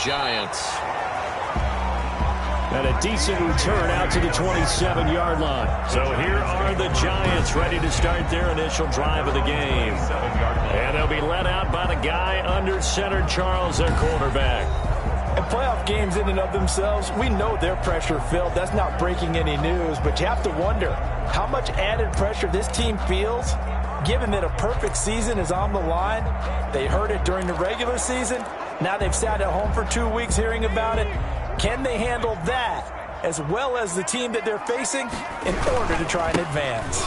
Giants. And a decent return out to the 27-yard line. So here are the Giants ready to start their initial drive of the game. And they'll be led out by the guy under center, Charles, their quarterback. And playoff games in and of themselves, we know they're pressure-filled. That's not breaking any news, but you have to wonder how much added pressure this team feels, given that a perfect season is on the line. They heard it during the regular season. Now they've sat at home for 2 weeks hearing about it. Can they handle that as well as the team that they're facing in order to try and advance?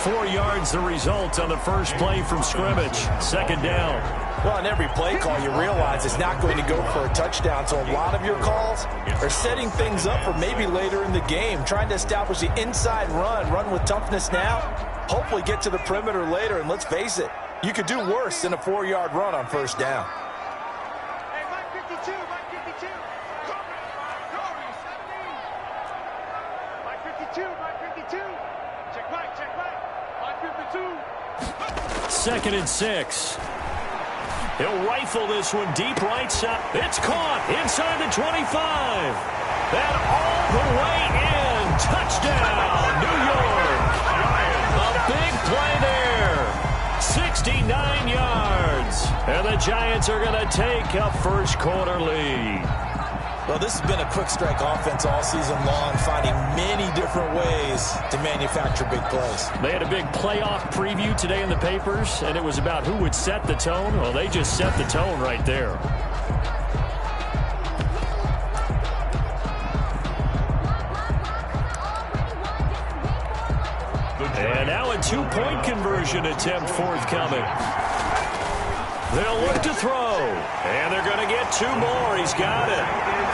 4 yards the result on the first play from scrimmage. Second down. Well, on every play call, you realize it's not going to go for a touchdown. So a lot of your calls are setting things up for maybe later in the game, trying to establish the inside run with toughness now, hopefully get to the perimeter later. And let's face it, you could do worse than a 4-yard run on first down. Second and 6. He'll rifle this one deep right side. It's caught inside the 25. And all the way in. Touchdown, New York. A big play there. 69 yards. And the Giants are going to take a first quarter lead. Well, this has been a quick strike offense all season long, finding many different ways to manufacture big plays. They had a big playoff preview today in the papers, and it was about who would set the tone. Well, they just set the tone right there. And now a two-point conversion attempt forthcoming. They'll look to throw, and they're going to get 2 more. He's got it.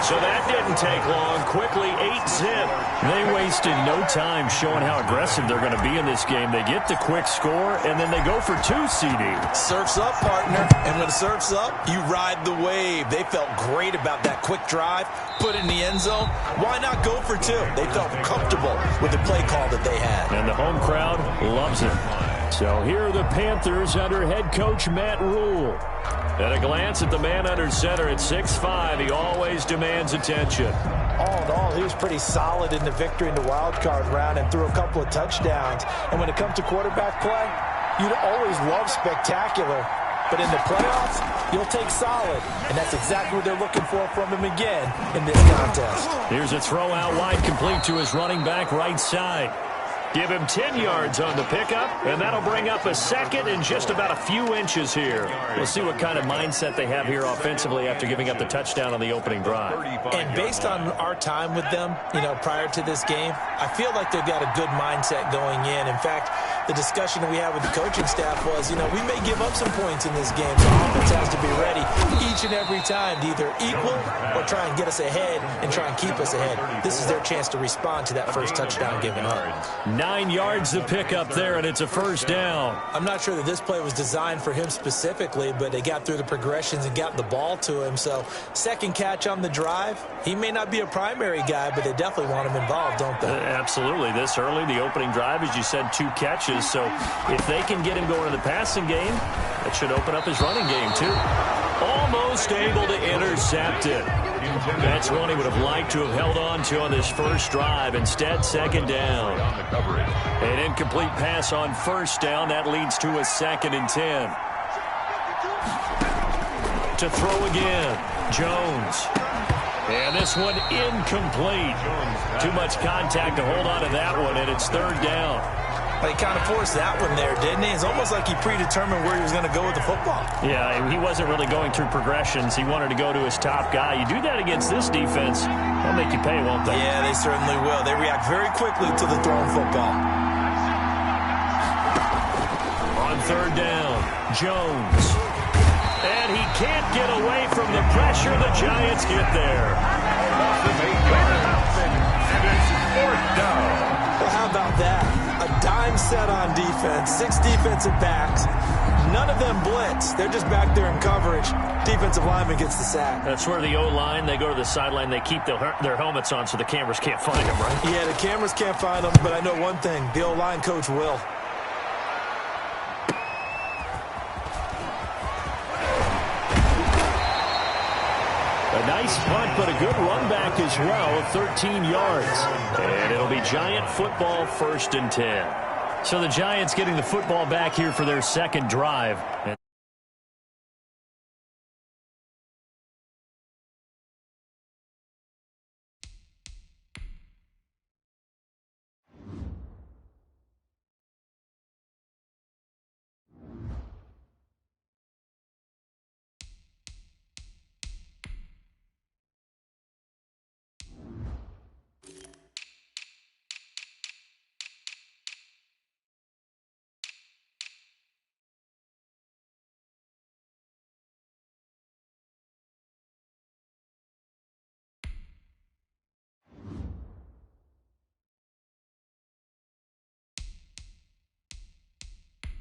So that didn't take long. Quickly, 8-zip. They wasted no time showing how aggressive they're going to be in this game. They get the quick score, and then they go for 2, CD. Surf's up, partner. And when surf's up, you ride the wave. They felt great about that quick drive, put it in the end zone. Why not go for 2? They felt comfortable with the play call that they had. And the home crowd loves it. So here are the Panthers under head coach Matt Rule. At a glance at the man under center at 6'5", he always demands attention. All in all, he was pretty solid in the victory in the wild card round and threw a couple of touchdowns. And when it comes to quarterback play, you'd always love spectacular. But in the playoffs, you'll take solid. And that's exactly what they're looking for from him again in this contest. Here's a throw out wide, complete to his running back right side. Give him 10 yards on the pickup, and that'll bring up a second and just about a few inches here. We'll see what kind of mindset they have here offensively after giving up the touchdown on the opening drive. And based on our time with them, prior to this game, I feel like they've got a good mindset going in. In fact, the discussion that we had with the coaching staff was, we may give up some points in this game, so offense has to be ready each and every time to either equal or try and get us ahead and try and keep us ahead. This is their chance to respond to that first touchdown given up. 9 yards to pick up there, and it's a first down. I'm not sure that this play was designed for him specifically, but they got through the progressions and got the ball to him. So second catch on the drive. He may not be a primary guy, but they definitely want him involved, don't they? Absolutely. This early, the opening drive, as you said, 2 catches. So if they can get him going in the passing game, that should open up his running game too. Almost able to intercept it. That's one he would have liked to have held on to on this first drive. Instead, second down. An incomplete pass on first down. That leads to a 2nd and 10. To throw again, Jones. And this one incomplete. Too much contact to hold on to that one, and it's third down. He kind of forced that one there, didn't he? It's almost like he predetermined where he was going to go with the football. Yeah, he wasn't really going through progressions. He wanted to go to his top guy. You do that against this defense, they'll make you pay, won't they? Yeah, they certainly will. They react very quickly to the thrown football. On third down, Jones. And he can't get away from the pressure. The Giants get there. And it's fourth down. Well, how about that? A dime set on defense, 6 defensive backs. None of them blitz. They're just back there in coverage. Defensive lineman gets the sack. That's where the O-line, they go to the sideline, they keep their helmets on so the cameras can't find them, right? Yeah, the cameras can't find them, but I know one thing. The O-line coach will. nice punt, but a good run back as well of 13 yards. And it'll be Giant football, 1st and 10. So the Giants getting the football back here for their second drive.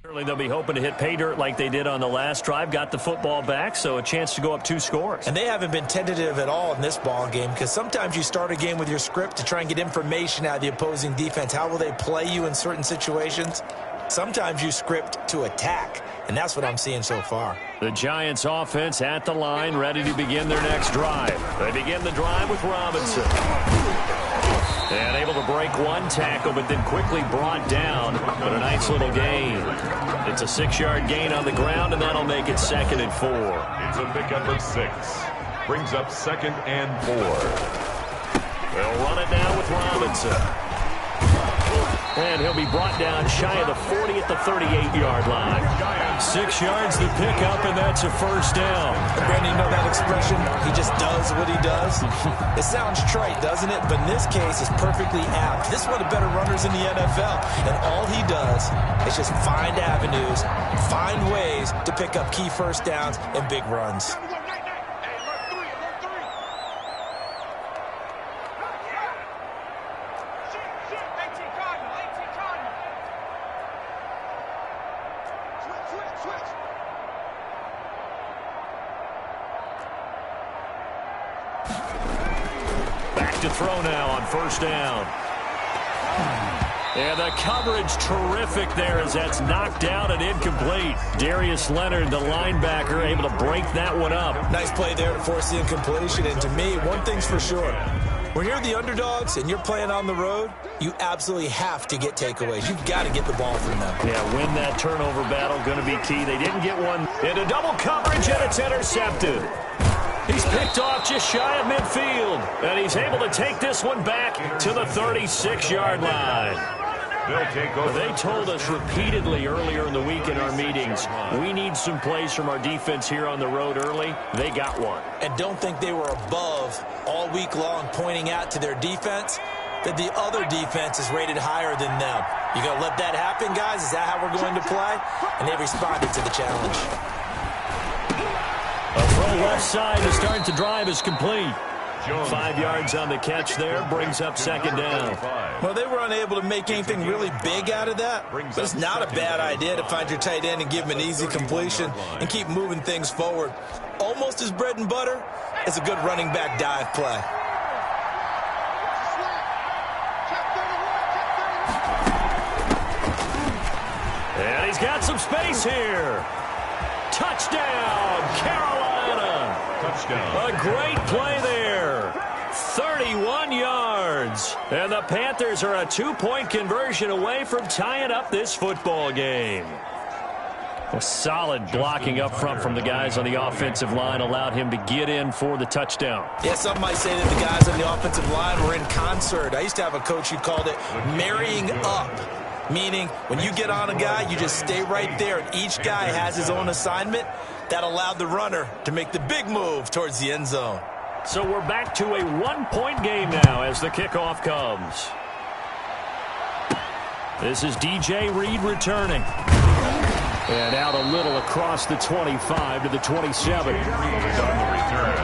Certainly they'll be hoping to hit pay dirt like they did on the last drive. Got the football back, so a chance to go up 2 scores. And they haven't been tentative at all in this ball game, because sometimes you start a game with your script to try and get information out of the opposing defense. How will they play you in certain situations? Sometimes you script to attack, and that's what I'm seeing so far. The Giants offense at the line, ready to begin their next drive. They begin the drive with Robinson. And able to break one tackle, but then quickly brought down. But a nice little gain. It's a 6-yard gain on the ground, and that'll make it 2nd and 4. It's a pickup of 6. Brings up 2nd and 4. They'll run it now with Robinson. And he'll be brought down shy of the 40 at the 38-yard line. 6 yards to pick up, and that's a 1st down. Brandon, you know that expression? He just does what he does. It sounds trite, doesn't it? But in this case, it's perfectly apt. This is one of the better runners in the NFL. And all he does is just find avenues, find ways to pick up key 1st downs and big runs. Back to throw now on 1st down. And the coverage terrific there as that's knocked out and incomplete. Darius Leonard, the linebacker, able to break that one up. Nice play there to force the incompletion. And to me, one thing's for sure. When you're the underdogs and you're playing on the road, you absolutely have to get takeaways. You've got to get the ball from them. Yeah, win that turnover battle, going to be key. They didn't get one into double coverage, and it's intercepted. He's picked off just shy of midfield, and he's able to take this one back to the 36-yard line. They told us repeatedly earlier in the week in our meetings, we need some plays from our defense here on the road early. They got one. And don't think they were above all week long pointing out to their defense that the other defense is rated higher than them. You going to let that happen, guys? Is that how we're going to play? And they responded to the challenge. A throw left side to start the drive is complete. 5 yards on the catch there, brings up 2nd down. Well, they were unable to make anything really big out of that. It's not a bad idea to find your tight end and give him an easy completion and keep moving things forward. Almost as bread and butter as a good running back dive play. And he's got some space here. Touchdown, Carolina. Touchdown. A great play there. 31 yards. And the Panthers are a 2-point conversion away from tying up this football game. A solid blocking up front from the guys on the offensive line allowed him to get in for the touchdown. Yeah, some might say that the guys on the offensive line were in concert. I used to have a coach who called it marrying up. Meaning, when you get on a guy, you just stay right there, and each guy has his own assignment. That allowed the runner to make the big move towards the end zone. So we're back to a 1-point game now as the kickoff comes. This is DJ Reed returning. And out a little across the 25 to the 27. On the return,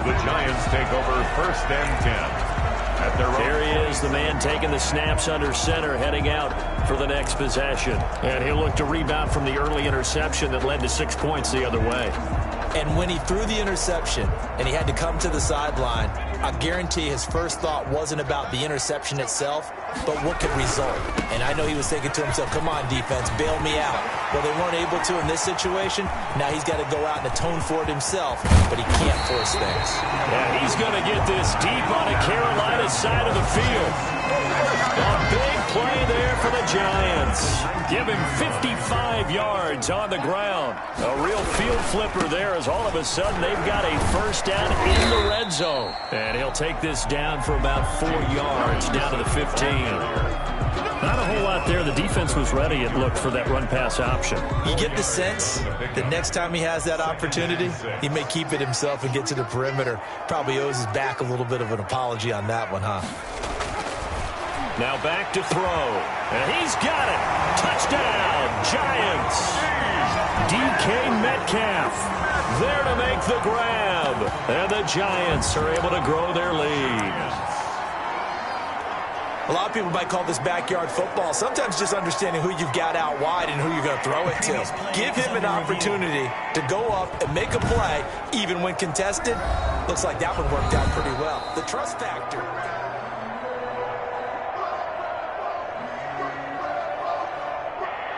the Giants take over 1st and 10. There he is, the man taking the snaps under center, heading out for the next possession. And he'll look to rebound from the early interception that led to 6 points the other way. And when he threw the interception and he had to come to the sideline, I guarantee his first thought wasn't about the interception itself. but what could result? And I know he was thinking to himself, come on, defense, bail me out. Well, they weren't able to in this situation. Now he's got to go out and atone for it himself, but he can't force things. Yeah, he's going to get this deep on a Carolina side of the field. A big play there for the Giants. Give him 55 yards on the ground. A real field flipper there as all of a sudden they've got a first down in the red zone. And he'll take this down for about 4 yards down to the 15. Not a whole lot there. The defense was ready, it looked, for that run-pass option. You get the sense that next time he has that opportunity, he may keep it himself and get to the perimeter. Probably owes his back a little bit of an apology on that one, huh? Now back to throw. And he's got it. Touchdown, Giants. DK Metcalf there to make the grab. And the Giants are able to grow their lead. A lot of people might call this backyard football. Sometimes just understanding who you've got out wide and who you're going to throw it to. Give him an opportunity to go up and make a play, even when contested. Looks like that one worked out pretty well. The trust factor.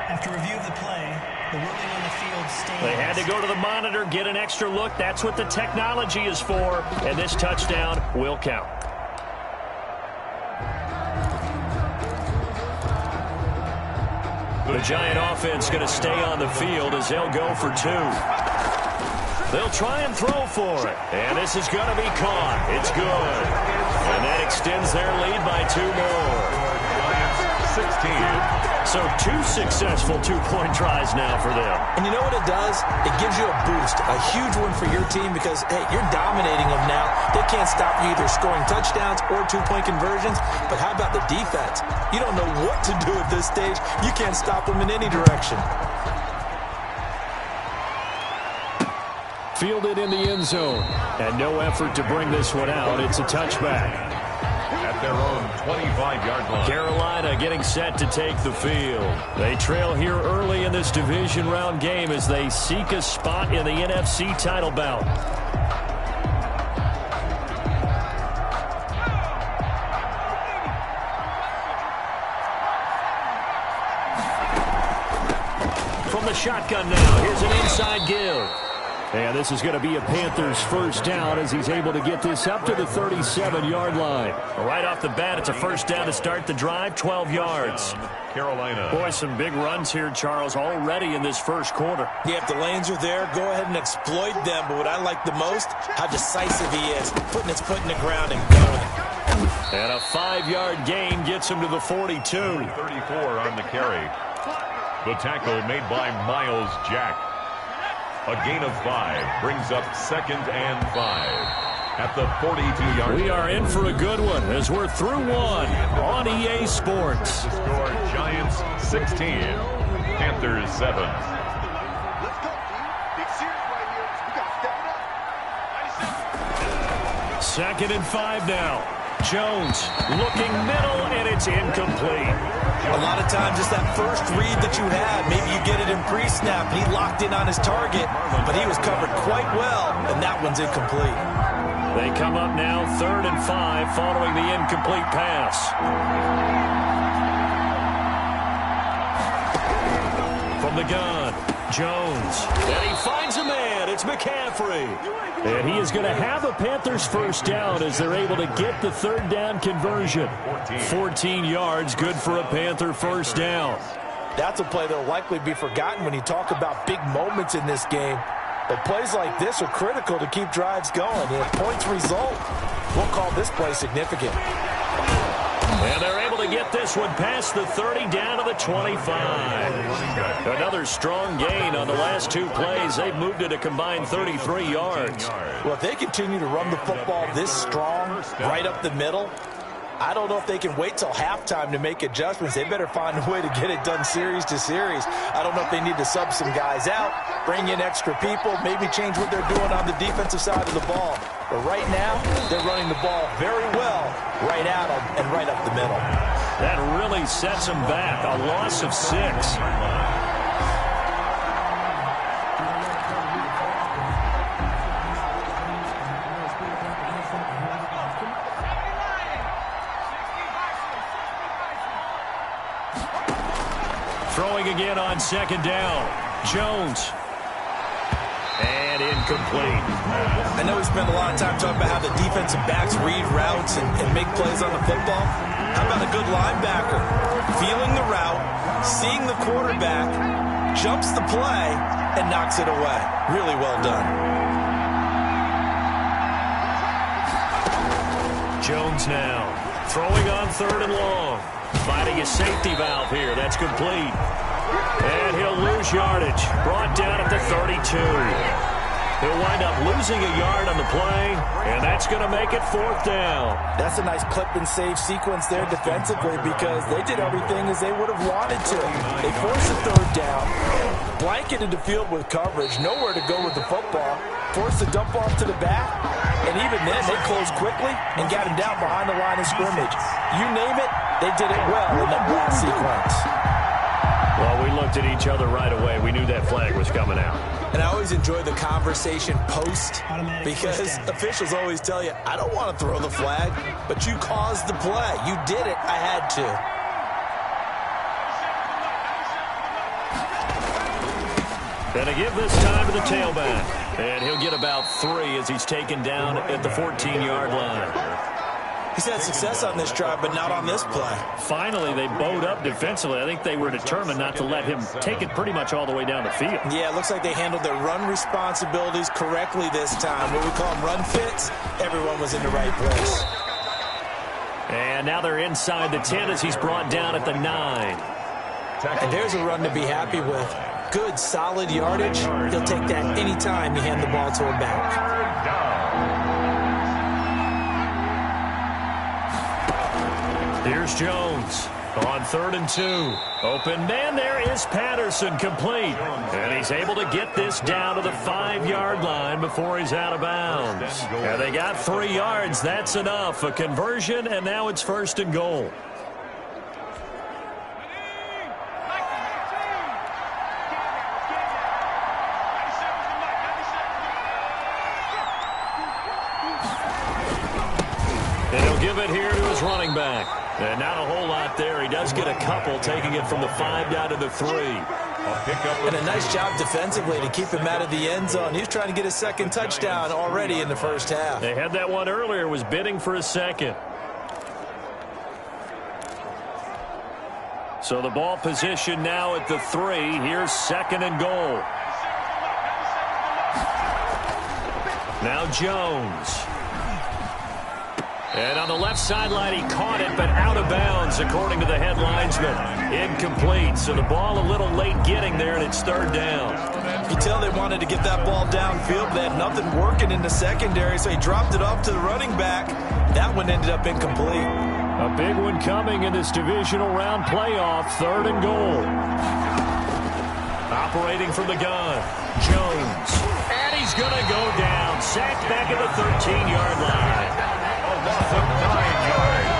After review of the play, the ruling on the field stands. They had to go to the monitor, get an extra look. That's what the technology is for. And this touchdown will count. The Giant offense going to stay on the field as they'll go for 2. They'll try and throw for it. And this is going to be caught. It's good. And that extends their lead by 2 more. Giants 16. So 2 successful two-point tries now for them. And you know what it does? It gives you a boost, a huge one for your team because, hey, you're dominating them now. They can't stop you either scoring touchdowns or two-point conversions. But how about the defense? You don't know what to do at this stage. You can't stop them in any direction. Fielded in the end zone. And no effort to bring this one out. It's a touchback. At their own 25-yard line. Carolina getting set to take the field. They trail here early in this division round game as they seek a spot in the NFC title bout. From the shotgun now, here's an inside give. And this is going to be a Panthers first down as he's able to get this up to the 37-yard line. Right off the bat, it's a first down to start the drive, 12 yards. Carolina. Boy, some big runs here, Charles, already in this first quarter. Yeah, if the lanes are there, go ahead and exploit them. But what I like the most, how decisive he is, putting his foot in the ground and going. And a 5-yard gain gets him to the 42. 34 on the carry. The tackle made by Miles Jack. A gain of 5 brings up 2nd and 5 at the 42-yard line. We are in for a good one as we're through one on EA Sports. The score, Giants 16, Panthers 7. Let's go, team. Big series right here. We got to step it up. 2nd and 5 now. Jones looking middle, and it's incomplete. A lot of times, just that first read that you have, maybe you get it in pre-snap. He locked in on his target, but he was covered quite well, and that one's incomplete. They come up now 3rd and 5 following the incomplete pass. From the gun, Jones. And he finds a man. It's McCaffrey. And he is going to have a Panthers first down as they're able to get the 3rd down conversion. 14 yards, good for a Panther first down. That's a play that will likely be forgotten when you talk about big moments in this game. But plays like this are critical to keep drives going. And if points result, we'll call this play significant. And they're able to get this one past the 30 down to the 25. Another strong gain on the last 2 plays. They've moved it a combined 33 yards. Well, if they continue to run the football this strong, right up the middle, I don't know if they can wait till halftime to make adjustments. They better find a way to get it done series to series. I don't know if they need to sub some guys out, bring in extra people, maybe change what they're doing on the defensive side of the ball. But right now, they're running the ball very well right at them and right up the middle. That really sets them back. A loss of 6. throwing again on second down. Jones. And incomplete. I know we spent a lot of time talking about how the defensive backs read routes and make plays on the football. How about a good linebacker? Feeling the route, seeing the quarterback, jumps the play, and knocks it away. Really well done. Jones now throwing on third and long. Finding a safety valve here. That's complete. And he'll lose yardage. Brought down at the 32. He'll wind up losing a yard on the play, and that's going to make it fourth down. That's a nice clip and save sequence there defensively because they did everything as they would have wanted to. They forced a third down, blanketed the field with coverage, nowhere to go with the football, forced the dump off to the back, and even then they closed quickly and got him down behind the line of scrimmage. You name it, they did it well in that last sequence. Well, we looked at each other right away. We knew that flag was coming out. And I always enjoy the conversation post because officials always tell you, I don't want to throw the flag, but you caused the play. You did it. I had to. And to give this time to the tailback. And he'll get about 3 as he's taken down at the 14-yard line. He's had success on this drive, but not on this play. Finally, they bowed up defensively. I think they were determined not to let him take it pretty much all the way down the field. Yeah, it looks like they handled their run responsibilities correctly this time. What we call them run fits, everyone was in the right place. And now they're inside the 10 as he's brought down at the 9. And there's a run to be happy with. Good, solid yardage. He'll take that anytime you hand the ball to a back. Here's Jones on 3rd and 2. Open man there is Patterson, complete. And he's able to get this down to the 5-yard line before he's out of bounds. And they got 3 yards. That's enough. A conversion, and now it's 1st and goal. And he'll give it here to his running back. And not a whole lot there. He does get a couple, taking it from the 5 down to the 3. And a nice job defensively to keep him out of the end zone. He was trying to get his second touchdown already in the first half. They had that one earlier, was bidding for a second. So the ball position now at the 3. Here's 2nd and goal. Now Jones. And on the left sideline, he caught it, but out of bounds, according to the head linesman. Incomplete. So the ball a little late getting there, and it's 3rd down. You tell they wanted to get that ball downfield. They had nothing working in the secondary, so he dropped it off to the running back. That one ended up incomplete. A big one coming in this divisional round playoff. 3rd and goal. Operating from the gun, Jones. And he's going to go down. Sacked back at the 13-yard line. Loss of 9 yards.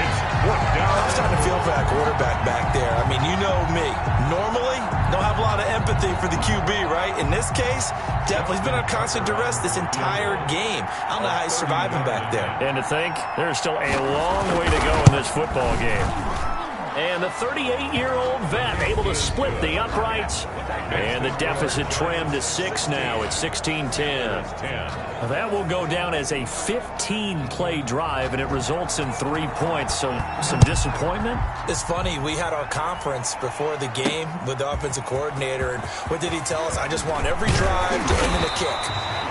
It's 4th down. I was starting to feel for that quarterback back there. I mean, you know me. Normally, don't have a lot of empathy for the QB, right? In this case, definitely he's been on constant duress this entire game. I don't know how he's surviving back there. And to think, there's still a long way to go in this football game. And the 38-year-old vet able to split the uprights. And the deficit trimmed to 6 now at 16-10. That will go down as a 15-play drive, and it results in 3 points. So some disappointment? It's funny. We had our conference before the game with the offensive coordinator, and what did he tell us? I just want every drive to end in a kick,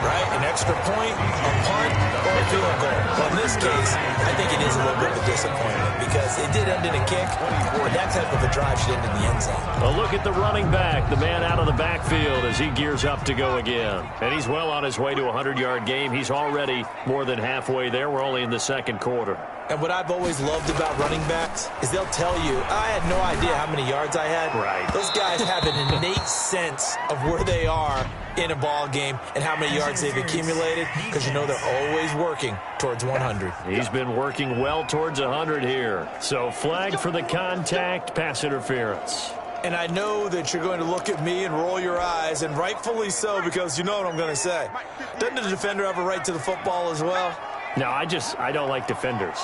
right? An extra point, a punt, or a field goal. Well, in this case, I think it is a little bit of a disappointment because it did end in a kick, but that type of a drive should end in the end zone. A look at the running back, the man out of the backfield as he gears up to go again. And he's well on his way to a 100-yard game. He's already more than halfway there. We're only in the 2nd quarter. And what I've always loved about running backs is they'll tell you, I had no idea how many yards I had. Right. Those guys have an innate sense of where they are in a ball game and how many yards they've accumulated because you know they're always working towards 100. He's been working well towards 100 here. So flag for the contact, pass interference. And I know that you're going to look at me and roll your eyes, and rightfully so, because you know what I'm going to say. Doesn't the defender have a right to the football as well? No, I don't like defenders.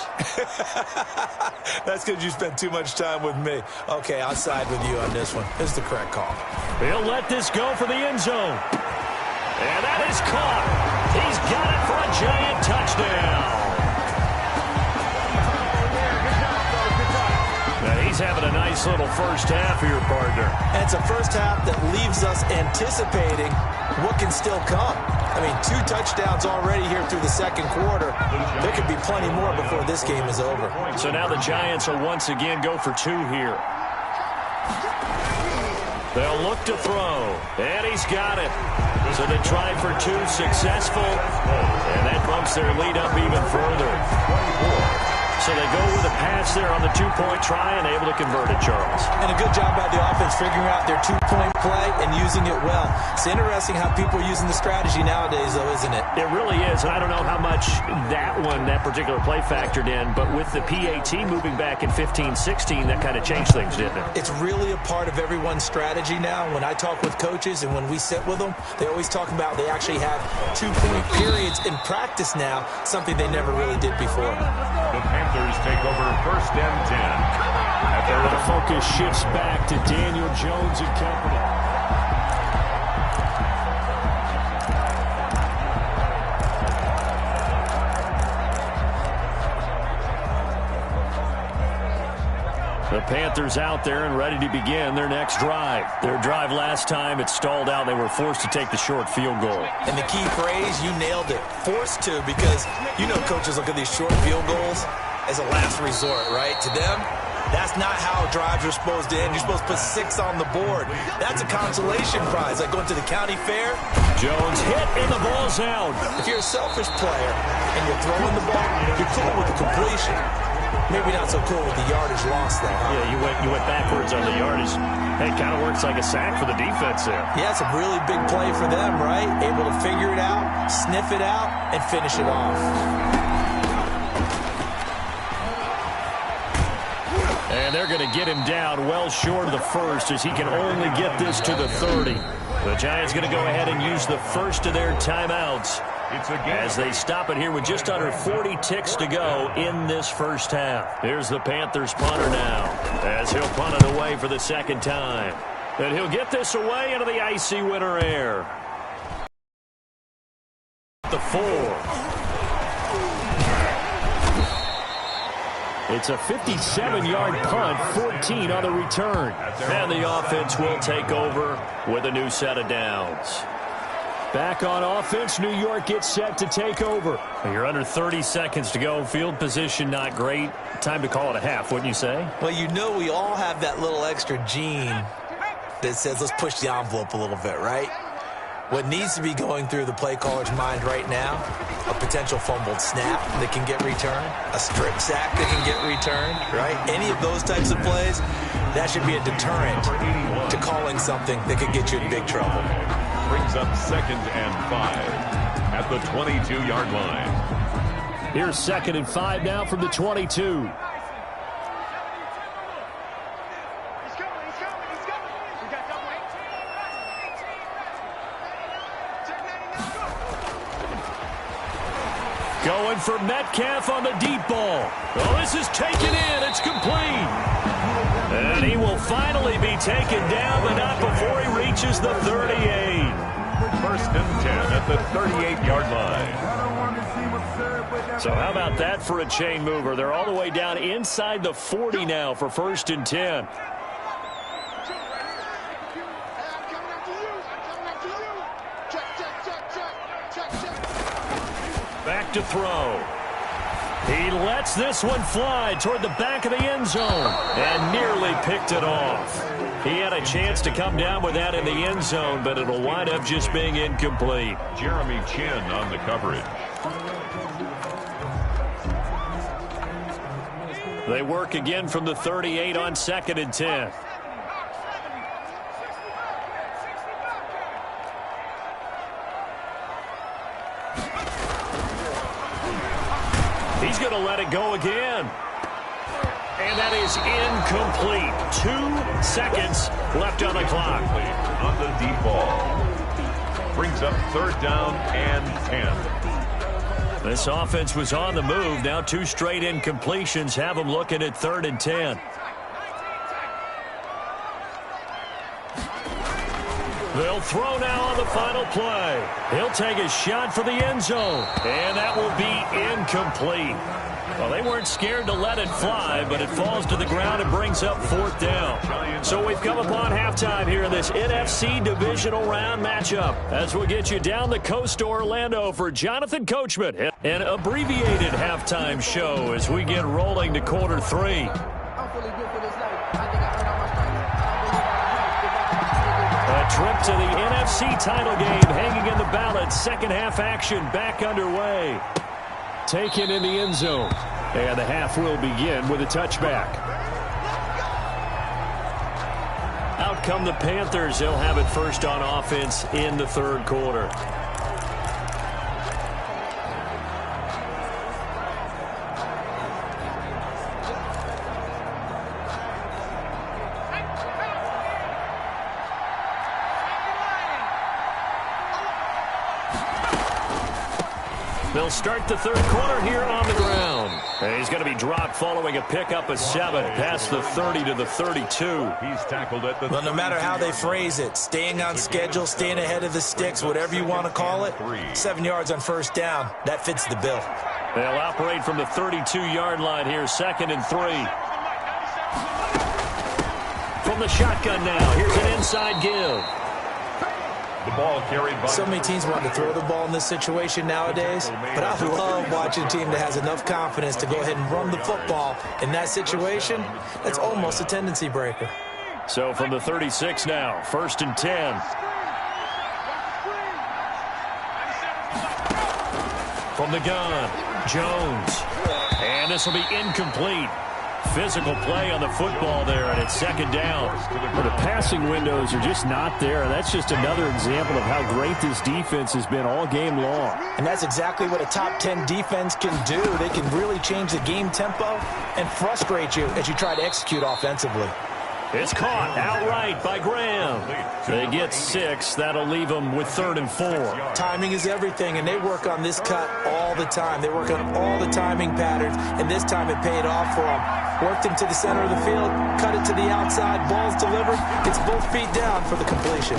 That's because you spent too much time with me. Okay, I'll side with you on this one. This is the correct call. He'll let this go for the end zone. And that is caught. He's got it for a giant touchdown. Now he's having a nice little first half here, partner. And it's a first half that leaves us anticipating what can still come. I mean, 2 touchdowns already here through the second quarter. There could be plenty more before this game is over. So now the Giants will once again go for 2 here. They'll look to throw, and he's got it. So they try for 2, successful, and that bumps their lead up even further. So they go with a pass there on the 2-point try and able to convert it, Charles. And a good job by the offense figuring out their 2-point play and using it well. It's interesting how people are using the strategy nowadays, though, isn't it? It really is, and I don't know how much that particular play factored in, but with the PAT moving back in 15-16, that kind of changed things, didn't it? It's really a part of everyone's strategy now. When I talk with coaches and when we sit with them, they always talk about they actually have 2-point periods in practice now, something they never really did before. The Panthers take over 1st and 10. The focus shifts back to Daniel Jones and company. The Panthers out there and ready to begin their next drive. Their drive last time, it stalled out. They were forced to take the short field goal. And the key phrase, you nailed it, forced to, because you know coaches look at these short field goals as a last resort, right? To them, that's not how drives are supposed to end. You're supposed to put 6 on the board. That's a consolation prize, like going to the county fair. Jones hit and the ball's out. If you're a selfish player and you're throwing the ball, you're cool with the completion. Maybe not so cool with the yardage lost there. Huh? Yeah, you went backwards on the yardage. Hey, it kind of works like a sack for the defense there. Yeah, it's a really big play for them, right? Able to figure it out, sniff it out, and finish it off. And they're going to get him down well short of the first as he can only get this to the 30. The Giants going to go ahead and use the first of their timeouts as they stop it here with just under 40 ticks to go in this first half. Here's the Panthers punter now as he'll punt it away for the second time. And he'll get this away into the icy winter air. The 4. It's a 57-yard punt, 14 on the return. And the offense will take over with a new set of downs. Back on offense, New York gets set to take over. You're under 30 seconds to go. Field position not great. Time to call it a half, wouldn't you say? Well, you know we all have that little extra gene that says let's push the envelope a little bit, right? What needs to be going through the play caller's mind right now, a potential fumbled snap that can get returned, a strip sack that can get returned, right? Any of those types of plays, that should be a deterrent to calling something that could get you in big trouble. Brings up 2nd and 5 at the 22-yard line. Here's 2nd and 5 now from the 22. Going for Metcalf on the deep ball. Oh, this is taken in. It's complete. And he will finally be taken down, but not before he reaches the 38. 1st and 10 at the 38-yard line. So how about that for a chain mover? They're all the way down inside the 40 now for 1st and 10. Back to throw. He lets this one fly toward the back of the end zone and nearly picked it off. He had a chance to come down with that in the end zone, but it'll wind up just being incomplete. Jeremy Chin on the coverage. They work again from the 38 on 2nd and 10. He's going to let it go again. And that is incomplete. 2 seconds left on the clock. On the deep ball. Brings up 3rd down and 10. This offense was on the move. Now 2 straight incompletions have them looking at 3rd and 10. They'll throw now on the final play. He'll take a shot for the end zone, and that will be incomplete. Well, they weren't scared to let it fly, but it falls to the ground and brings up 4th down. So we've come upon halftime here in this NFC divisional round matchup. As we'll get you down the coast to Orlando for Jonathan Coachman. An abbreviated halftime show as we get rolling to quarter 3. A trip to the NFC title game hanging in the balance. Second half action back underway. Taken in the end zone. And the half will begin with a touchback. Out come the Panthers. They'll have it first on offense in the 3rd quarter. They'll start the 3rd quarter here on the ground. And he's going to be dropped following a pickup of 7 past the 30 to the 32. He's tackled at the Well, no matter how they phrase it, staying on schedule, staying ahead of the sticks, whatever you want to call it, 7 yards on 1st down, that fits the bill. They'll operate from the 32-yard line here, 2nd and 3. From the shotgun now, here's an inside give. The ball carried by... So many teams want to throw the ball in this situation nowadays, but I love watching a team that has enough confidence to go ahead and run the football. In that situation, that's almost a tendency breaker. So from the 36 now, 1st and 10. From the gun, Jones. And this will be incomplete. Physical play on the football there, and it's 2nd down. Well, the passing windows are just not there. That's just another example of how great this defense has been all game long. And that's exactly what a top 10 defense can do. They can really change the game tempo and frustrate you as you try to execute offensively. It's caught outright by Graham. They get 6. That'll leave them with 3rd and 4. Timing is everything, and they work on this cut all the time. They work on all the timing patterns, and this time it paid off for them. Worked him to the center of the field, cut it to the outside, ball's delivered. It's both feet down for the completion.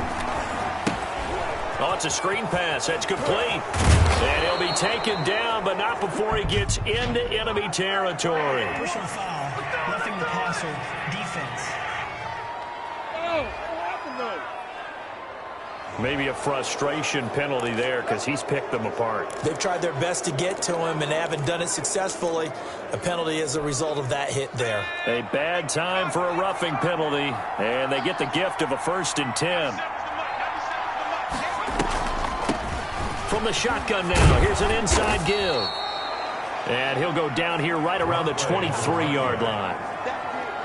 Oh, it's a screen pass. That's complete. And he'll be taken down, but not before he gets into enemy territory. Personal foul, roughing the passer, defense. Maybe a frustration penalty there because he's picked them apart. They've tried their best to get to him and haven't done it successfully. A penalty is a result of that hit there. A bad time for a roughing penalty, and they get the gift of a 1st and 10. From the shotgun now, here's an inside give. And he'll go down here right around the 23-yard line.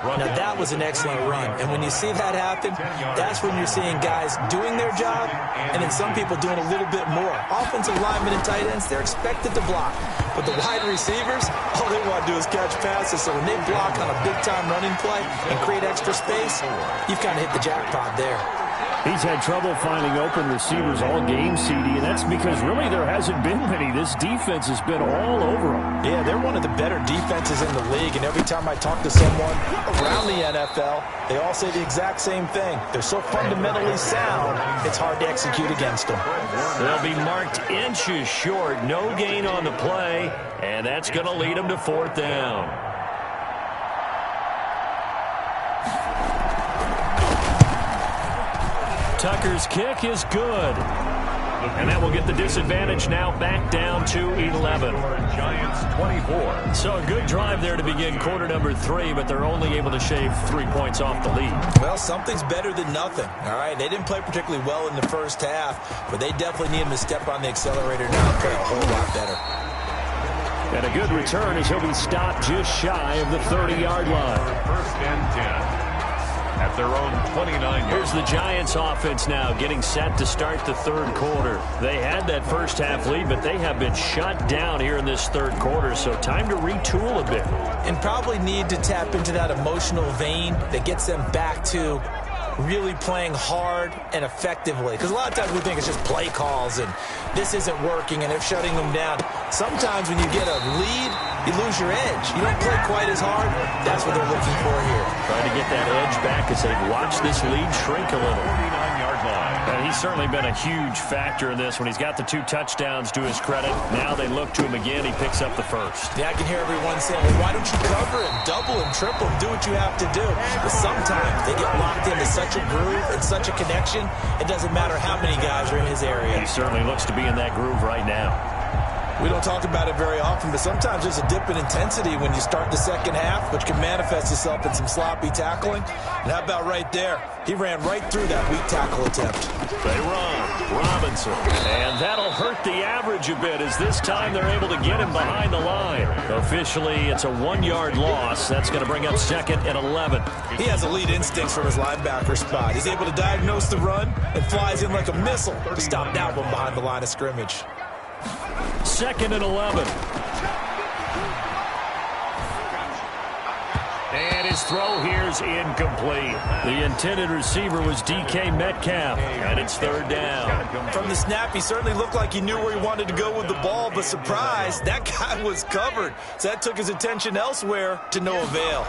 Now, that was an excellent run. And when you see that happen, that's when you're seeing guys doing their job and then some people doing a little bit more. Offensive linemen and tight ends, they're expected to block. But the wide receivers, all they want to do is catch passes. So when they block on a big-time running play and create extra space, you've kind of hit the jackpot there. He's had trouble finding open receivers all game, CD, and that's because really there hasn't been many. This defense has been all over them. Yeah, they're one of the better defenses in the league, and every time I talk to someone around the NFL, they all say the exact same thing. They're so fundamentally sound, it's hard to execute against them. They'll be marked inches short. No gain on the play, and that's going to lead them to 4th down. Tucker's kick is good. And that will get the disadvantage now back down to 11. Giants 24. So a good drive there to begin quarter number 3, but they're only able to shave 3 points off the lead. Well, something's better than nothing, all right? They didn't play particularly well in the first half, but they definitely need him to step on the accelerator now and play a whole lot better. And a good return as he'll be stopped just shy of the 30-yard line. 1st and 10. At their own 29. Here's the Giants offense now getting set to start the 3rd quarter. They had that first half lead, but they have been shut down here in this 3rd quarter, so time to retool a bit. And probably need to tap into that emotional vein that gets them back to really playing hard and effectively. Because a lot of times we think it's just play calls and this isn't working and they're shutting them down. Sometimes when you get a lead, you lose your edge. You don't play quite as hard. That's what they're looking for here. Trying to get that edge back as they've watched this lead shrink a little. 49-yard line. And he's certainly been a huge factor in this when he's got the 2 touchdowns to his credit. Now they look to him again. He picks up the first. Yeah, I can hear everyone saying, well, why don't you cover him, double him, triple him, do what you have to do. But sometimes they get locked into such a groove and such a connection, it doesn't matter how many guys are in his area. He certainly looks to be in that groove right now. We don't talk about it very often, but sometimes there's a dip in intensity when you start the second half, which can manifest itself in some sloppy tackling. And how about right there? He ran right through that weak tackle attempt. They run. Robinson. And that'll hurt the average a bit as this time they're able to get him behind the line. Officially, it's a 1-yard loss. That's going to bring up 2nd and 11. He has elite instincts from his linebacker spot. He's able to diagnose the run and flies in like a missile to stop that one behind the line of scrimmage. 2nd and 11. And his throw here's incomplete. The intended receiver was DK Metcalf, and it's 3rd down. From the snap, he certainly looked like he knew where he wanted to go with the ball, but surprise, that guy was covered. So that took his attention elsewhere to no avail.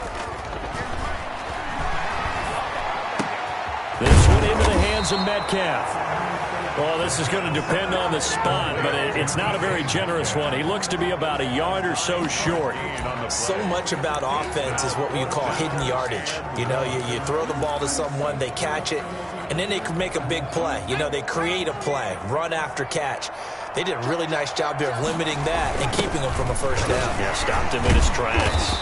This one into the hands of Metcalf. Well, this is going to depend on the spot, but it's not a very generous one. He looks to be about a yard or so short. So much about offense is what you call hidden yardage. You know, you throw the ball to someone, they catch it, and then they can make a big play. You know, they create a play, run after catch. They did a really nice job there of limiting that and keeping him from a first down. Yeah, stopped him in his tracks.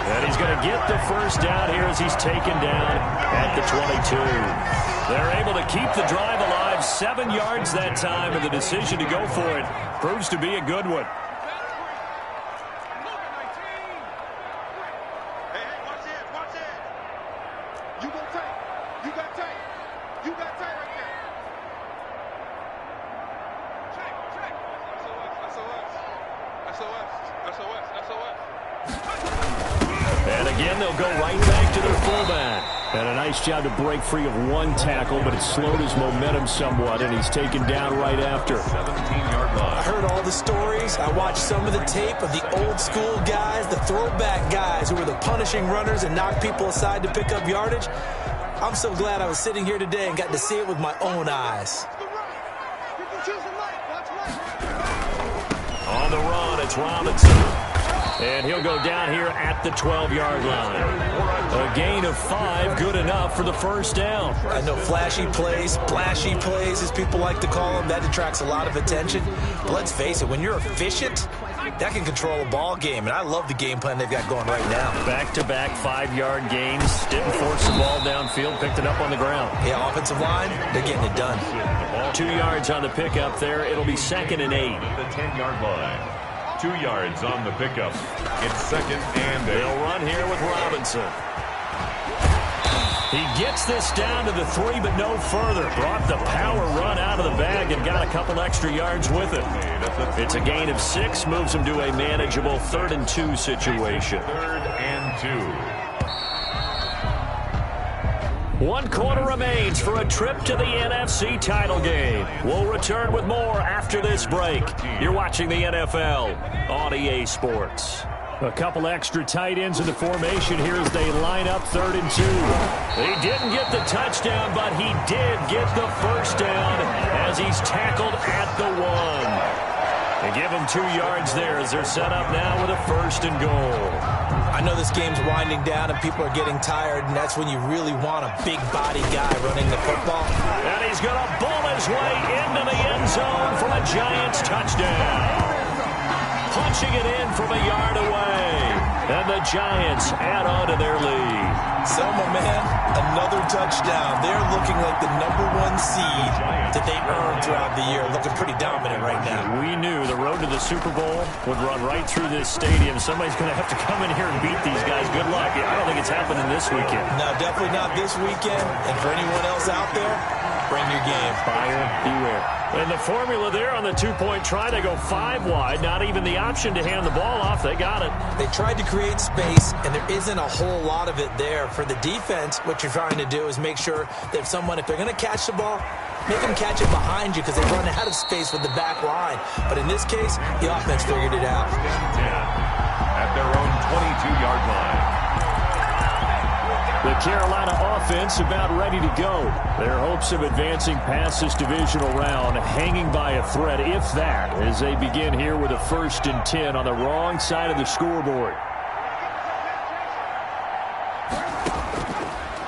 And he's going to get the first down here as he's taken down at the 22. They're able to keep the drive alive, 7 yards that time, and the decision to go for it proves to be a good one. Hey, watch it. You got tight. You got tight right there. SOS. And again, they'll go right back to their fullback. And a nice job to break free of 1 tackle, but it slowed his momentum somewhat, and he's taken down right after. 17-yard line. I heard all the stories. I watched some of the tape of the old school guys, the throwback guys who were the punishing runners and knocked people aside to pick up yardage. I'm so glad I was sitting here today and got to see it with my own eyes. On the run, it's Robinson. And he'll go down here at the 12-yard line. A gain of 5, good enough for the first down. I know flashy plays, splashy plays, as people like to call them, that attracts a lot of attention. But let's face it, when you're efficient, that can control a ball game. And I love the game plan they've got going right now. Back-to-back 5-yard gains. Didn't force the ball downfield, picked it up on the ground. Yeah, offensive line, they're getting it done. 2 yards on the pickup there. It'll be 2nd and 8. The 10-yard line. 2 yards on the pickup. It's 2nd and 8. They'll run here with Robinson. He gets this down to the 3, but no further. Brought the power run out of the bag and got a couple extra yards with it. It's a gain of 6, moves him to a manageable 3rd and 2 situation. 3rd and 2. 1 quarter remains for a trip to the NFC title game. We'll return with more after this break. You're watching the NFL on EA Sports. A couple extra tight ends in the formation here as they line up 3rd and 2. He didn't get the touchdown, but he did get the first down as he's tackled at the 1. They give him 2 yards there as they're set up now with a 1st and goal. I know this game's winding down and people are getting tired, and that's when you really want a big body guy running the football. And he's going to bull his way into the end zone for a Giants touchdown. Punching it in from a yard away. And the Giants add on to their lead. Selma, man, another touchdown. They're looking like the #1 seed that they earned throughout the year. Looking pretty dominant right now. We knew the road to the Super Bowl would run right through this stadium. Somebody's going to have to come in here and beat these guys. Good luck. I don't think it's happening this weekend. No, definitely not this weekend. And for anyone else out there, bring your game. Buyer beware. And the formula there on the two-point try to go 5 wide. Not even the option to hand the ball off. They got it. They tried to create space, and there isn't a whole lot of it there. For the defense, what you're trying to do is make sure that if they're going to catch the ball, make them catch it behind you because they run out of space with the back line. But in this case, the offense figured it out. At their own 22-yard line. The Carolina offense about ready to go. Their hopes of advancing past this divisional round hanging by a thread, if that, as they begin here with a 1st and 10 on the wrong side of the scoreboard.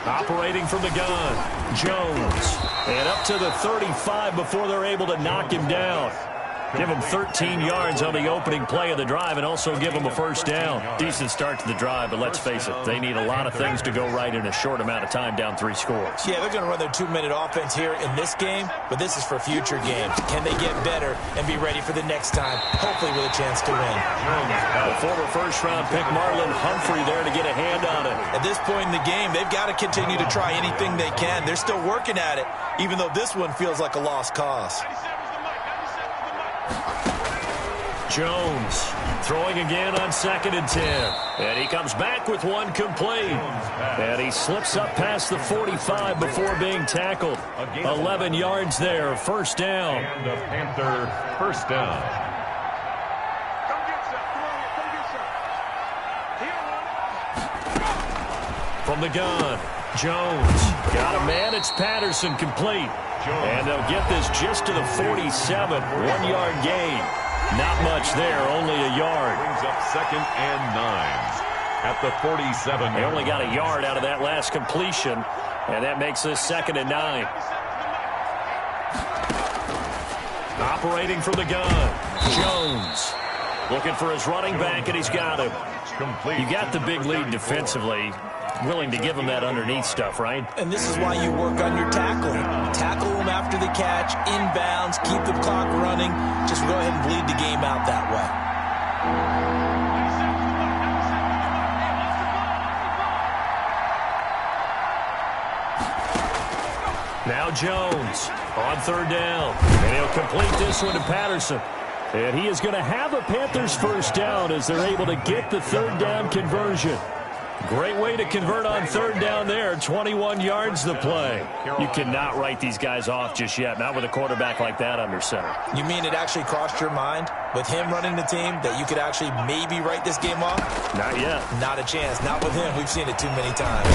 Operating from the gun, Jones. And up to the 35 before they're able to knock him down. Give him 13 yards on the opening play of the drive and also give him a 1st down. Decent start to the drive, but let's face it, they need a lot of things to go right in a short amount of time down 3 scores. Yeah, they're going to run their 2-minute offense here in this game, but this is for future games. Can they get better and be ready for the next time, hopefully with a chance to win? The former 1st-round pick Marlon Humphrey there to get a hand on it. At this point in the game, they've got to continue to try anything they can. They're still working at it, even though this one feels like a lost cause. Jones throwing again on 2nd and 10. And he comes back with one complete. And he slips up past the 45 before being tackled. 11 yards there, 1st down. And the Panther 1st down. From the gun, Jones. Got a man, it's Patterson, complete. And they'll get this just to the 47, 1-yard gain. Not much there, only a yard. Brings up 2nd and 9 at the 47. They only got a yard out of that last completion, and that makes this 2nd and 9. Operating from the gun, Jones. Looking for his running back, and he's got him. Complete. You got the big lead defensively. Willing to give him that underneath stuff, right? And this is why you work on your tackling. Tackle them after the catch, inbounds, keep the clock running. Just go ahead and bleed the game out that way. Now Jones on 3rd down. And he'll complete this one to Patterson. And he is going to have a Panthers 1st down as they're able to get the 3rd down conversion. Great way to convert on 3rd down there. 21 yards the play. You cannot write these guys off just yet, not with a quarterback like that under center. You mean it actually crossed your mind with him running the team that you could actually maybe write this game off? Not yet. Not a chance. Not with him. We've seen it too many times.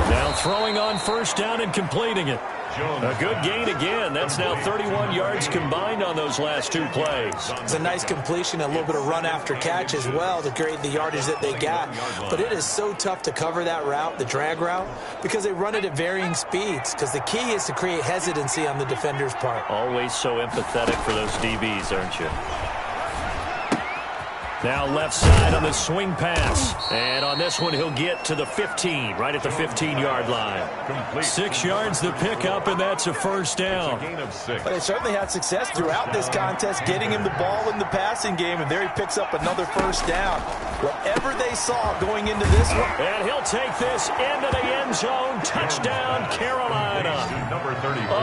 Now throwing on 1st down and completing it. A good gain again. That's now 31 yards combined on those last 2 plays. It's a nice completion, a little bit of run after catch as well to create the yardage that they got. But it is so tough to cover that route, the drag route, because they run it at varying speeds. Because the key is to create hesitancy on the defender's part. Always so empathetic for those DBs, aren't you? Now left side on the swing pass. And on this one, he'll get to the 15, right at the 15-yard line. 6 yards the pickup, and that's a 1st down. But they certainly had success throughout this contest, getting him the ball in the passing game, and there he picks up another 1st down. Whatever they saw going into this one. And he'll take this into the end zone. Touchdown, Carolina.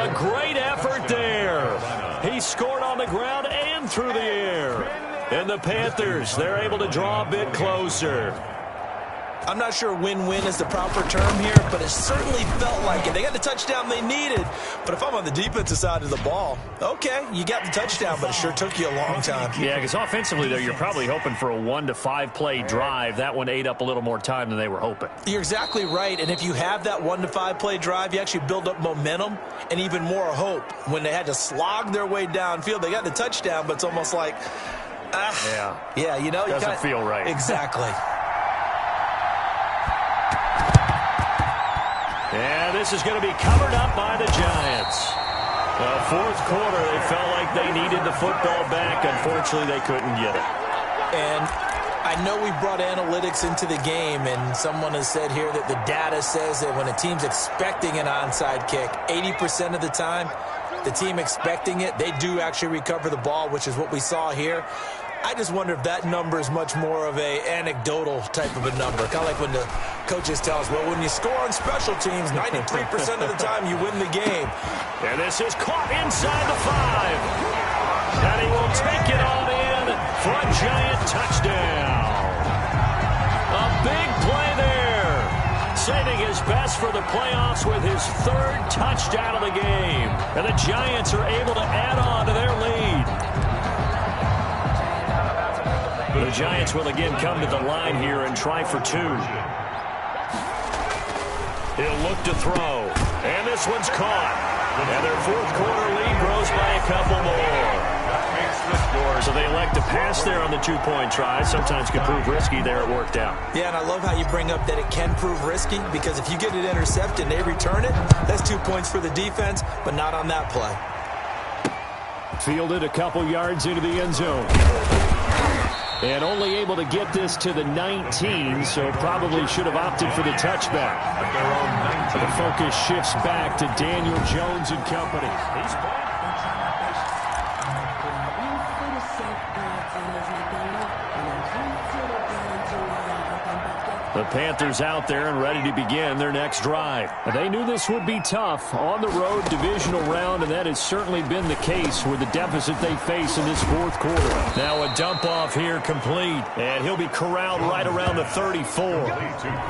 A great effort there. He scored on the ground and through the air. And the Panthers, they're able to draw a bit closer. I'm not sure win-win is the proper term here, but it certainly felt like it. They got the touchdown they needed. But if I'm on the defensive side of the ball, okay, you got the touchdown, but it sure took you a long time. Yeah, because offensively, though, you're probably hoping for a 1 to 5 play drive. That one ate up a little more time than they were hoping. You're exactly right, and if you have that 1 to 5 play drive, you actually build up momentum and even more hope. When they had to slog their way downfield, they got the touchdown, but it's almost like, yeah, you know. Doesn't feel right. Exactly. And this is going to be covered up by the Giants. Fourth quarter, they felt like they needed the football back. Unfortunately, they couldn't get it. And I know we brought analytics into the game, and someone has said here that the data says that when a team's expecting an onside kick, 80% of the time, the team expecting it, they do actually recover the ball, which is what we saw here. I just wonder if that number is much more of a anecdotal type of a number, kind of like when the coaches tell us, well, when you score on special teams, 93% of the time you win the game. And this is caught inside the 5. And he will take it on in for a Giant touchdown. A big play there. Saving his best for the playoffs with his 3rd touchdown of the game. And the Giants are able to add on to their lead. The Giants will again come to the line here and try for 2. He'll look to throw. And this one's caught. And their 4th quarter lead grows by a couple more. So they elect to pass there on the 2-point try. Sometimes can prove risky. There it worked out. Yeah, and I love how you bring up that it can prove risky, because if you get it intercepted and they return it, that's 2 points for the defense, but not on that play. Fielded a couple yards into the end zone. And only able to get this to the 19, so probably should have opted for the touchback. The focus shifts back to Daniel Jones and company. The Panthers out there and ready to begin their next drive. They knew this would be tough on the road divisional round, and that has certainly been the case with the deficit they face in this 4th quarter. Now a dump off here complete, and he'll be corralled right around the 34.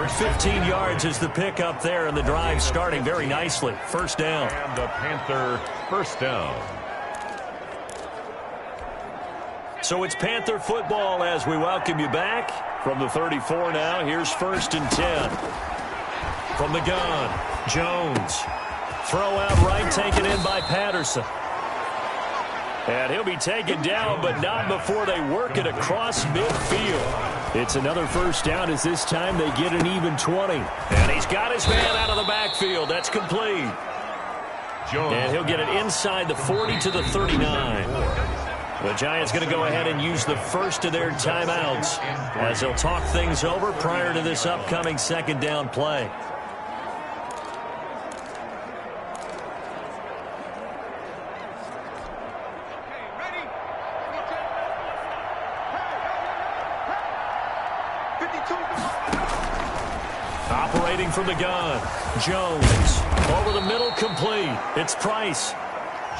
15 yards is the pick up there, and the drive starting very nicely. First down. And the Panther first down. So it's Panther football as we welcome you back. From the 34 now, here's 1st and 10. From the gun, Jones. Throw out right, taken in by Patterson. And he'll be taken down, but not before they work it across midfield. It's another first down as this time they get an even 20. And he's got his man out of the backfield. That's complete. Jones. And he'll get it inside the 40 to the 39. The Giants going to go ahead and use the first of their timeouts as they'll talk things over prior to this upcoming 2nd down play. Operating from the gun, Jones. Over the middle, complete. It's Price.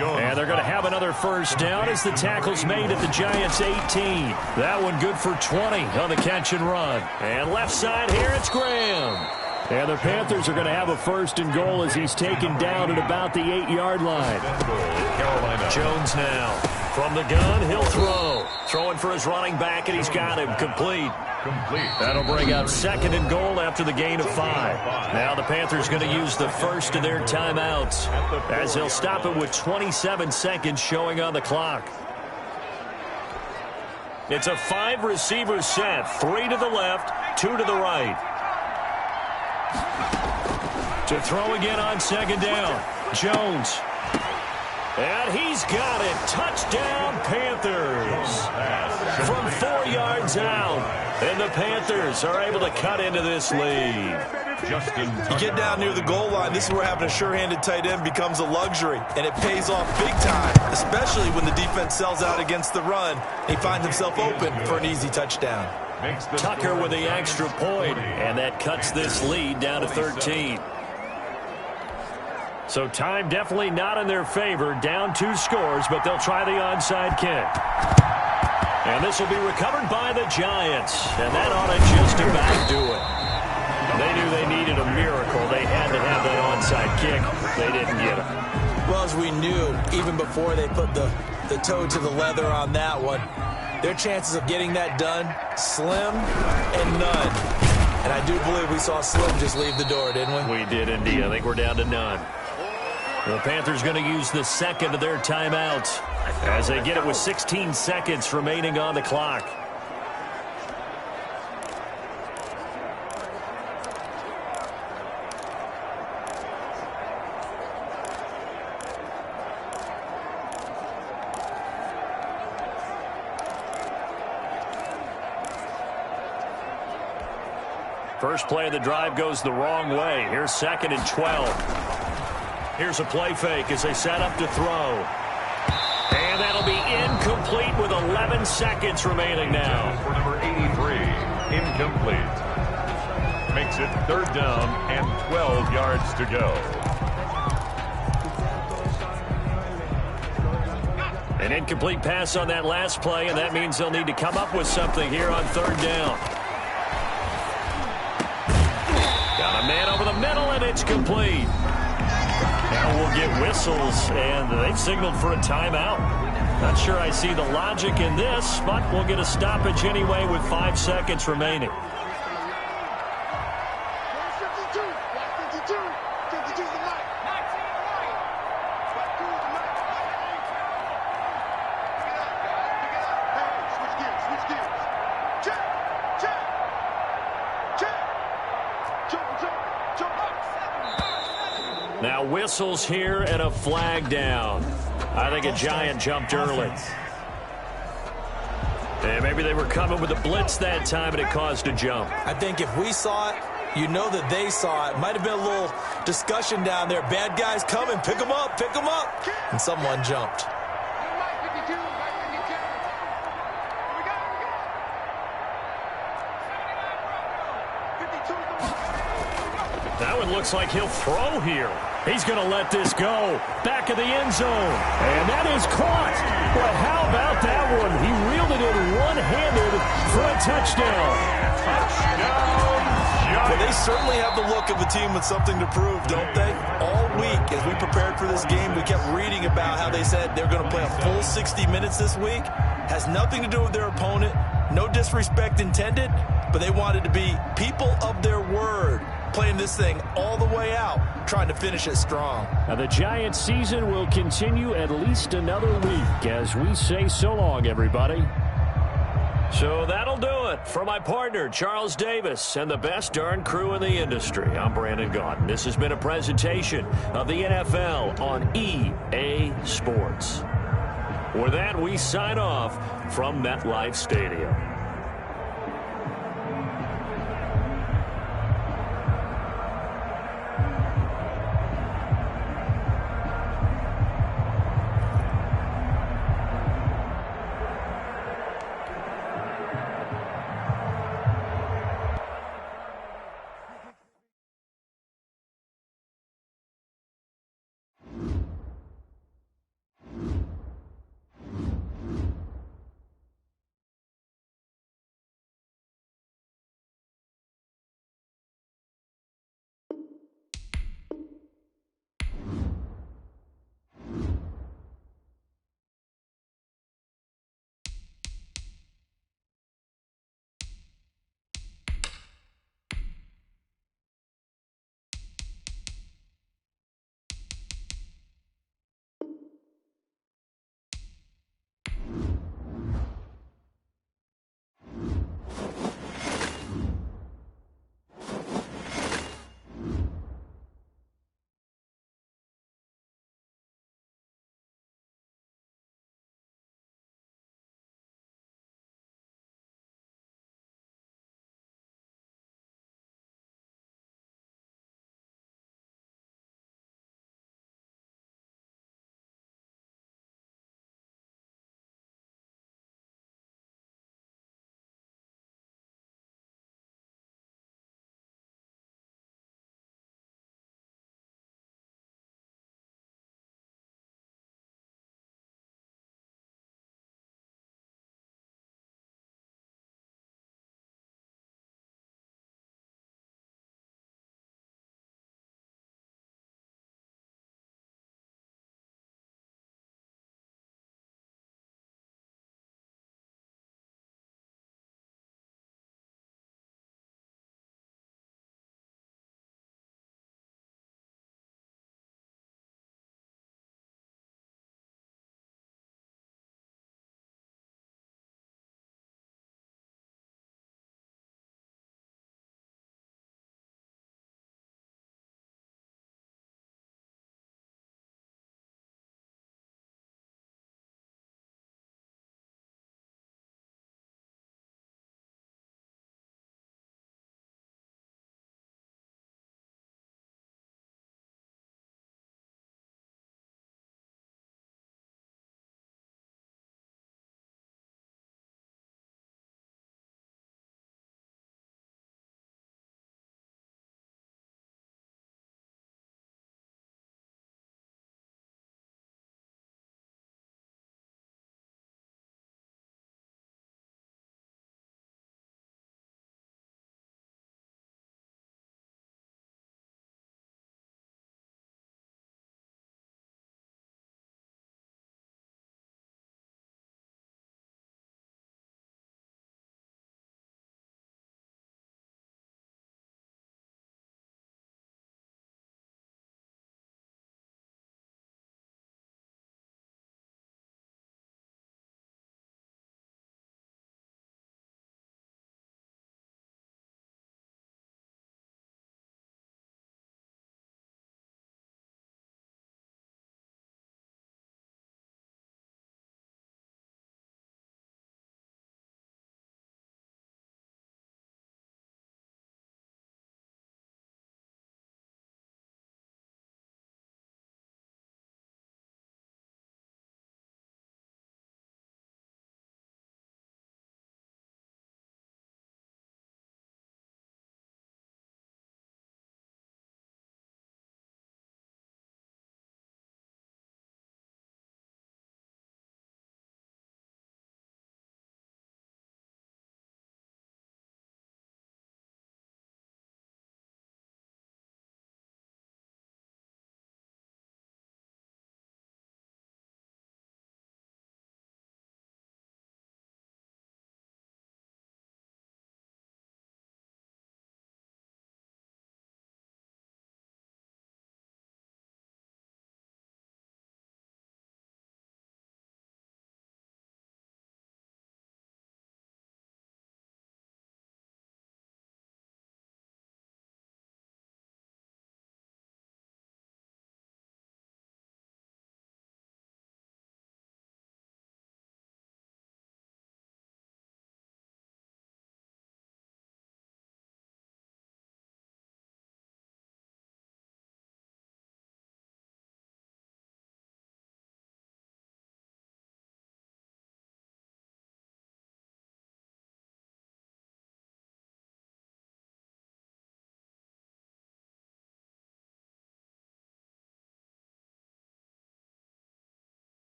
And they're going to have another first down as the tackle's made at the Giants' 18. That one good for 20 on the catch and run. And left side here, it's Graham. And the Panthers are going to have a 1st and goal as he's taken down at about the 8-yard line. Jones now. From the gun, he'll throw. Throwing for his running back, and he's got him. Complete. That'll bring up 2nd and goal after the gain of 5. Now the Panthers going to use the first of their timeouts as they'll stop it with 27 seconds showing on the clock. It's a 5-receiver set. 3 to the left, 2 to the right. To throw again on 2nd down. Jones. And he's got it. Touchdown, Panthers. From 4 yards out. And the Panthers are able to cut into this lead. You get down near the goal line, this is where having a sure-handed tight end becomes a luxury. And it pays off big time, especially when the defense sells out against the run. He finds himself open for an easy touchdown. Tucker with the extra point, and that cuts this lead down to 13. So time definitely not in their favor. Down 2 scores, but they'll try the onside kick. And this will be recovered by the Giants. And that ought to just about do it. They knew they needed a miracle. They had to have that onside kick. They didn't get it. Well, as we knew, even before they put the toe to the leather on that one, their chances of getting that done, slim and none. And I do believe we saw Slim just leave the door, didn't we? We did indeed. I think we're down to none. The Panthers going to use the 2nd of their timeouts as they get it with 16 seconds remaining on the clock. First play of the drive goes the wrong way. Here's 2nd and 12. Here's a play fake as they set up to throw. And that'll be incomplete with 11 seconds remaining now. For number 83, incomplete. makes it 3rd down and 12 yards to go. An incomplete pass on that last play, and that means they'll need to come up with something here on 3rd down. Got a man over the middle, and it's complete. Now we'll get whistles, and they've signaled for a timeout. Not sure I see the logic in this, but we'll get a stoppage anyway with 5 seconds remaining. Now whistles here and a flag down. I think a Giant jumped early. And maybe they were coming with a blitz that time and it caused a jump. I think if we saw it, you know that they saw it. Might have been a little discussion down there. Bad guys coming, pick them up, and someone jumped. That one looks like he'll throw here. He's going to let this go. Back of the end zone. And that is caught. But how about that one? He reeled it in one-handed for a touchdown. Well, they certainly have the look of a team with something to prove, don't they? All week, as we prepared for this game, we kept reading about how they said they're going to play a full 60 minutes this week. Has nothing to do with their opponent. No disrespect intended, but they wanted to be people of their word, playing this thing all the way out, trying to finish it strong. Now the Giants season will continue at least another week as we say so long, everybody. So that'll do it for my partner, Charles Davis, and the best darn crew in the industry. I'm Brandon Gaudin. This has been a presentation of the NFL on EA Sports. With that, we sign off from MetLife Stadium.